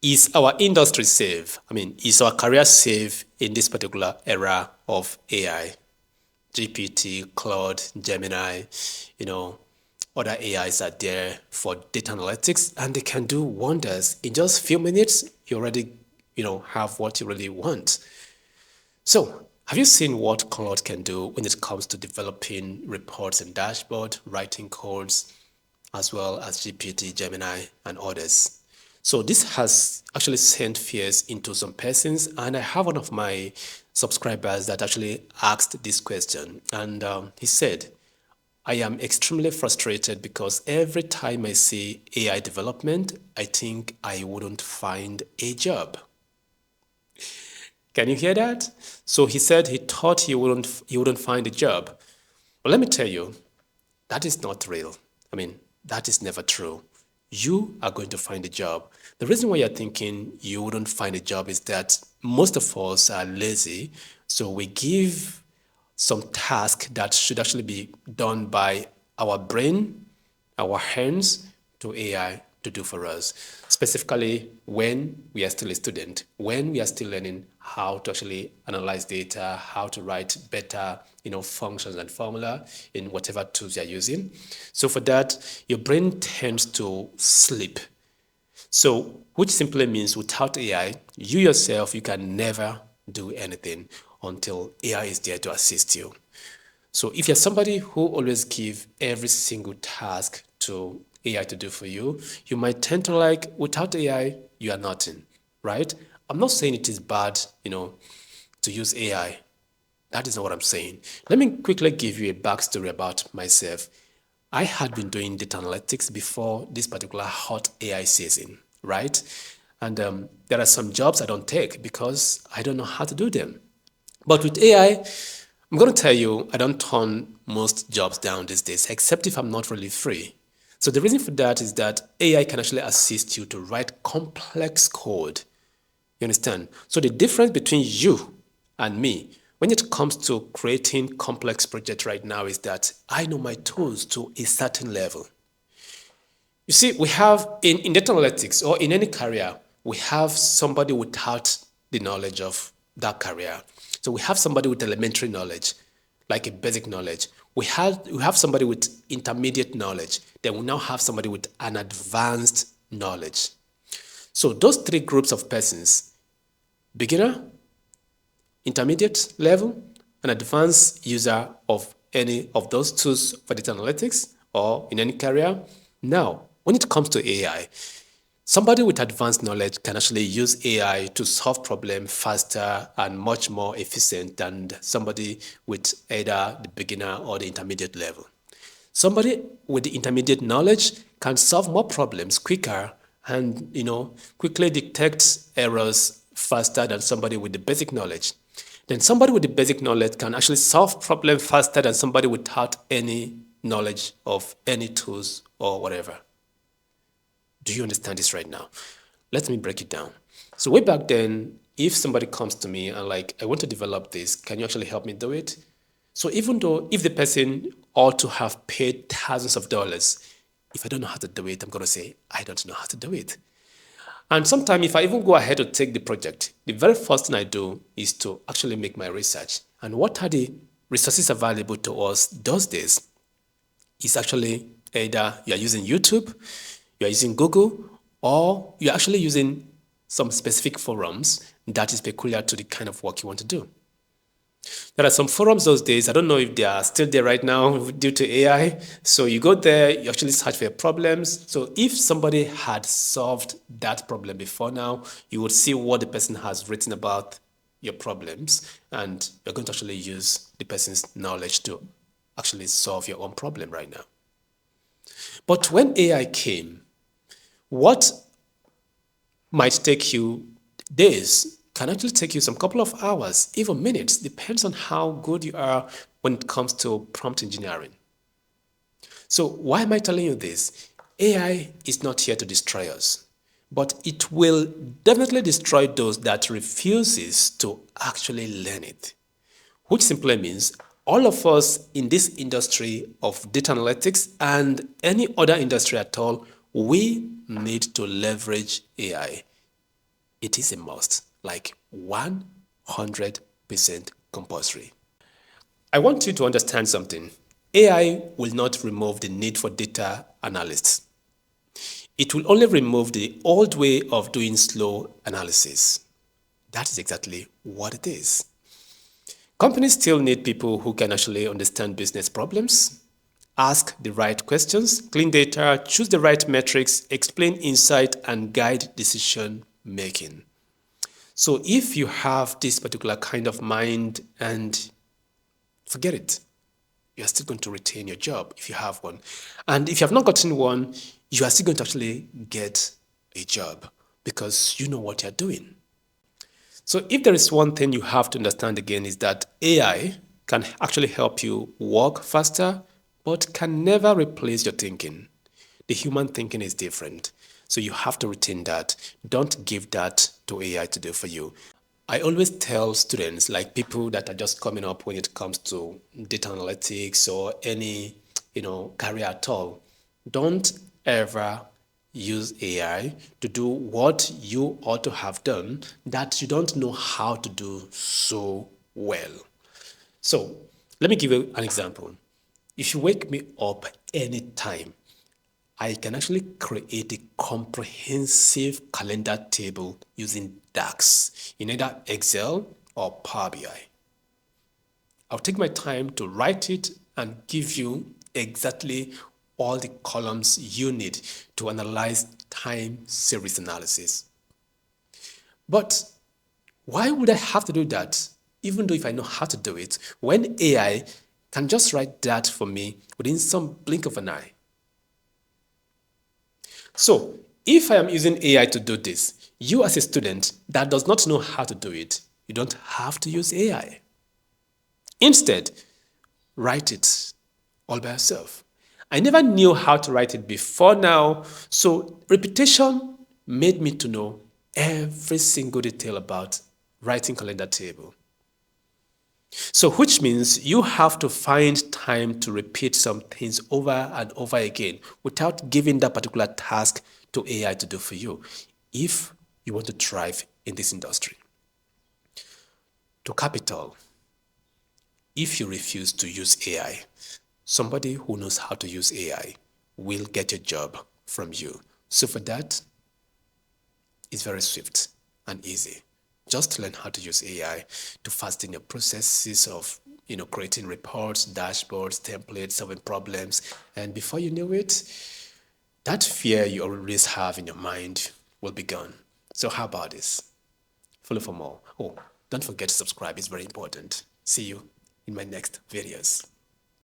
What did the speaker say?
Is our industry safe? I mean, is our career safe in this particular era of AI? GPT, Claude, Gemini, you know, other AIs are there for data analytics, and they can do wonders. In just a few minutes, you already, have what you really want. So, have you seen what Claude can do when it comes to developing reports and dashboard, writing codes, as well as GPT, Gemini, and others? So this has actually sent fears into some persons, and I have one of my subscribers that actually asked this question, and he said, I am extremely frustrated because every time I see AI development, I think I wouldn't find a job. Can you hear that? So he said he thought he wouldn't find a job. Well, let me tell you, that is not real. I mean, that is never true. You are going to find a job. The reason why you're thinking you wouldn't find a job is that most of us are lazy, so we give some task that should actually be done by our brain, our hands, to AI to do for us. Specifically, when we are still a student, when we are still learning how to actually analyze data, how to write better, functions and formula in whatever tools you're using. So for that, your brain tends to sleep. So, which simply means without AI, you yourself, you can never do anything until AI is there to assist you. So if you're somebody who always give every single task to AI to do for you, you might tend to like, without AI, you are nothing, right? I'm not saying it is bad, to use AI. That is not what I'm saying. Let me quickly give you a backstory about myself. I had been doing data analytics before this particular hot AI season, right? And there are some jobs I don't take because I don't know how to do them. But with AI, I'm going to tell you, I don't turn most jobs down these days, except if I'm not really free. So the reason for that is that AI can actually assist you to write complex code. You understand? So the difference between you and me when it comes to creating complex projects right now is that I know my tools to a certain level. You see, we have in data analytics or in any career, we have somebody without the knowledge of that career. So we have somebody with elementary knowledge, like a basic knowledge. We have somebody with intermediate knowledge. Then we now have somebody with an advanced knowledge. So those three groups of persons, beginner, intermediate level, an advanced user of any of those tools for data analytics or in any career. Now, when it comes to AI, somebody with advanced knowledge can actually use AI to solve problems faster and much more efficient than somebody with either the beginner or the intermediate level. Somebody with the intermediate knowledge can solve more problems quicker and quickly detect errors faster than somebody with the basic knowledge. Then somebody with the basic knowledge can actually solve problems faster than somebody without any knowledge of any tools or whatever. Do you understand this right now? Let me break it down. So way back then, if somebody comes to me and like, I want to develop this, can you actually help me do it? So even though if the person ought to have paid thousands of dollars, if I don't know how to do it, I'm going to say, I don't know how to do it. And sometimes if I even go ahead to take the project, the very first thing I do is to actually make my research. And what are the resources available to us those days? It's actually either you're using YouTube, you're using Google, or you're actually using some specific forums that is peculiar to the kind of work you want to do. There are some forums those days, I don't know if they are still there right now due to AI. So you go there, you actually search for your problems. So if somebody had solved that problem before now, you would see what the person has written about your problems, and you're going to actually use the person's knowledge to actually solve your own problem right now. But when AI came, what might take you days can actually take you some couple of hours, even minutes, depends on how good you are when it comes to prompt engineering. So why am I telling you this? AI is not here to destroy us, but it will definitely destroy those that refuses to actually learn it, which simply means all of us in this industry of data analytics and any other industry at all, we need to leverage AI. It is a must, like 100% compulsory. I want you to understand something. AI will not remove the need for data analysts. It will only remove the old way of doing slow analysis. That is exactly what it is. Companies still need people who can actually understand business problems, ask the right questions, clean data, choose the right metrics, explain insight, and guide decision making. So if you have this particular kind of mind, and forget it, you're still going to retain your job if you have one. And if you have not gotten one, you are still going to actually get a job because you know what you're doing. So if there is one thing you have to understand again is that AI can actually help you work faster, but can never replace your thinking. The human thinking is different. So you have to retain that. Don't give that to AI to do for you. I always tell students, like people that are just coming up when it comes to data analytics or any, career at all, don't ever use AI to do what you ought to have done that you don't know how to do so well. So let me give you an example. If you wake me up anytime, I can actually create a comprehensive calendar table using DAX in either Excel or Power BI. I'll take my time to write it and give you exactly all the columns you need to analyze time series analysis. But why would I have to do that, even though if I know how to do it, when AI can just write that for me within some blink of an eye? So, if I am using AI to do this, you as a student that does not know how to do it, you don't have to use AI. Instead, write it all by yourself. I never knew how to write it before now, so repetition made me to know every single detail about writing calendar table. So which means you have to find time to repeat some things over and over again without giving that particular task to AI to do for you if you want to thrive in this industry. To capital, if you refuse to use AI, somebody who knows how to use AI will get a job from you. So for that, it's very swift and easy. Just learn how to use AI to fasten your processes of creating reports, dashboards, templates, solving problems. And before you know it, that fear you always have in your mind will be gone. So how about this? Follow for more. Oh, don't forget to subscribe. It's very important. See you in my next videos.